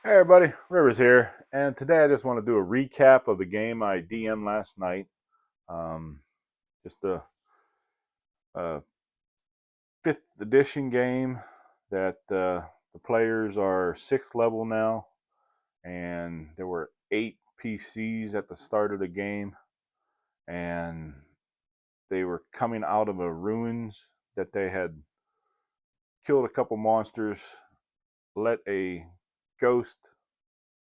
Hey everybody, Rivers here, and today I just want to do a recap of the game I DM'd last night. Um, just a 5th edition game that the players are 6th level now, and there were 8 PCs at the start of the game, and they were coming out of a ruins that they had killed a couple monsters, let a ghost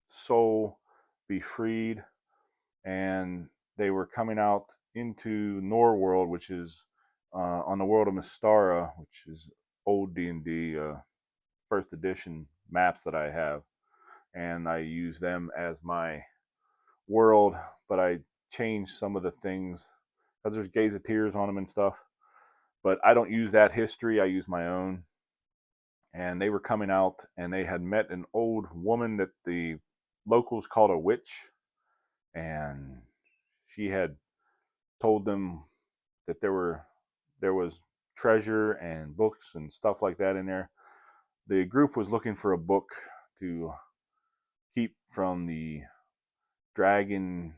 soul be freed, and they were coming out into Norworld, which is on the world of Mystara, which is old D&D first edition maps that I have, and I use them as my world, but I changed some of the things because there's gazetteers on them and stuff. But I don't use that history; I use my own. And they were coming out, and they had met an old woman that the locals called a witch, and she had told them that there was treasure and books and stuff like that in there. The group was looking for a book to keep from the dragon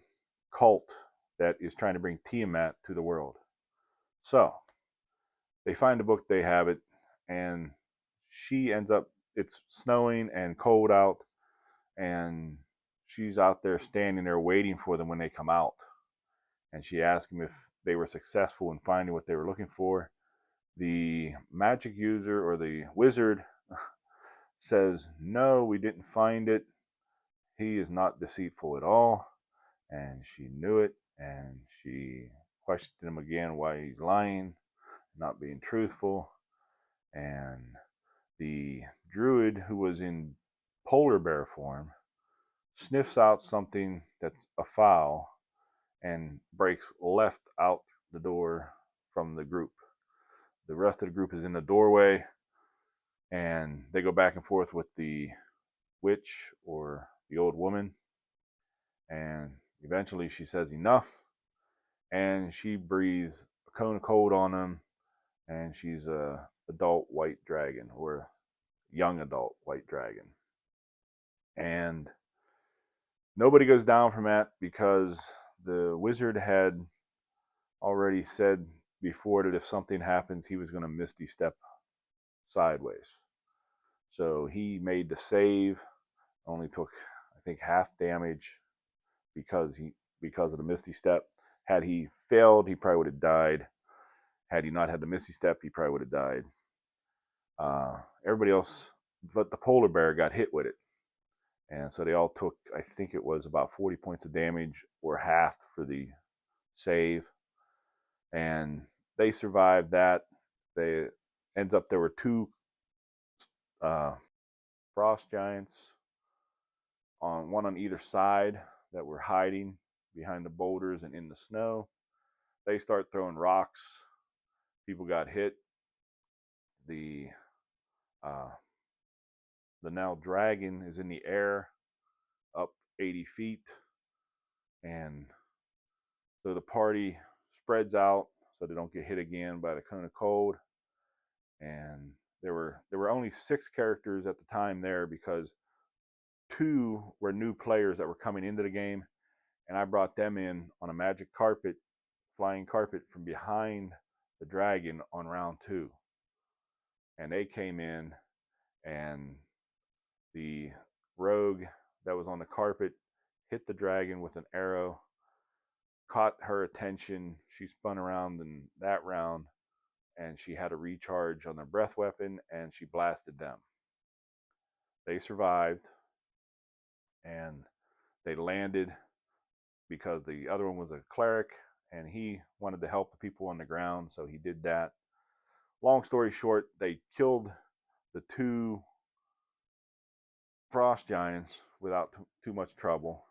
cult that is trying to bring Tiamat to the world. So they find the book, they have it, and she ends up, it's snowing and cold out, and she's out there standing there waiting for them when they come out. And she asked them if they were successful in finding what they were looking for. The magic user or the wizard says, "No, we didn't find it. He is not deceitful at all." And she knew it, and she questioned him again why he's lying, not being truthful. And the druid, who was in polar bear form, sniffs out something that's a foul and breaks left out the door from the group. The rest of the group is in the doorway, and they go back and forth with the witch or the old woman, and eventually she says enough, and she breathes a cone of cold on them, and she's a adult white dragon or young adult white dragon. And nobody goes down from that because the wizard had already said before that if something happens, he was going to misty step sideways. So he made the save, only took, I think, half damage because of the misty step. Had he failed, he probably would have died. Had he not had the misty step, he probably would have died. Everybody else, but the polar bear, got hit with it, and so they all took, I think it was about 40 points of damage, or half for the save, and they survived that. They ends up there were 2 uh, frost giants on one on either side that were hiding behind the boulders and in the snow. They start throwing rocks. People got hit. The uh, the now dragon is in the air, up 80 feet, and so the party spreads out so they don't get hit again by the cone of cold. And there were only 6 characters at the time there because 2 were new players that were coming into the game, and I brought them in on a magic carpet, flying carpet from behind the dragon on round 2. And they came in, and the rogue that was on the carpet hit the dragon with an arrow, caught her attention. She spun around in that round, and she had a recharge on their breath weapon, and she blasted them. They survived, and they landed because the other one was a cleric, and he wanted to help the people on the ground, so he did that. Long story short, they killed the 2 frost giants without too much trouble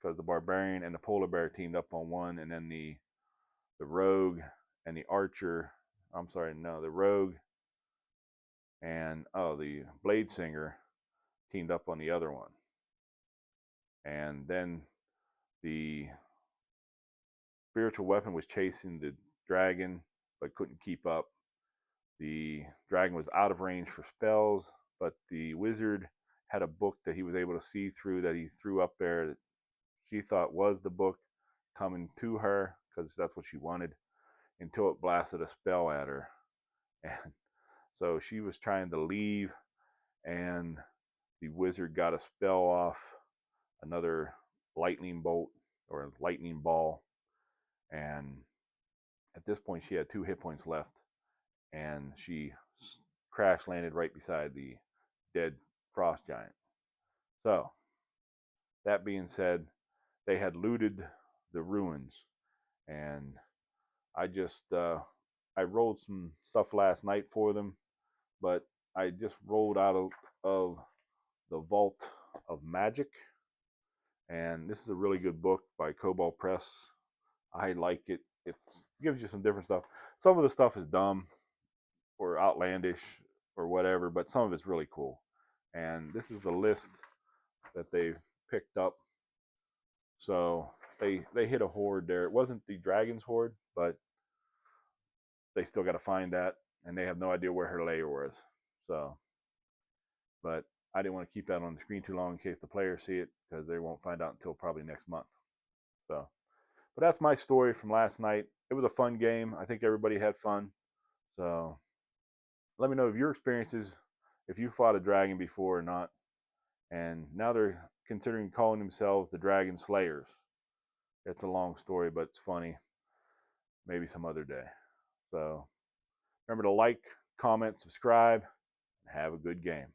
because the barbarian and the polar bear teamed up on one, and then the rogue and the archer, I'm sorry, no, the rogue and the blade singer teamed up on the other one. And then the spiritual weapon was chasing the dragon but couldn't keep up. The dragon was out of range for spells, but the wizard had a book that he was able to see through, that he threw up there, that she thought was the book coming to her because that's what she wanted, until it blasted a spell at her. And so she was trying to leave, and the wizard got a spell off, another lightning bolt or lightning ball, and at this point she had 2 hit points left, and she crash landed right beside the dead frost giant. So that being said, they had looted the ruins, and I rolled some stuff last night for them, but I just rolled out of the Vault of Magic, and this is a really good book by Cobalt Press. I like it. It gives you some different stuff. Some of the stuff is dumb or outlandish or whatever, but some of it's really cool. And this is the list that they picked up. So they hit a horde there. It wasn't the dragon's horde, but they still got to find that, and they have no idea where her lair was. So, but I didn't want to keep that on the screen too long in case the players see it, because they won't find out until probably next month. So, but that's my story from last night. It was a fun game. I think everybody had fun. So let me know of your experiences, if you fought a dragon before or not. And now they're considering calling themselves the Dragon Slayers. It's a long story, but it's funny. Maybe some other day. So remember to like, comment, subscribe, and have a good game.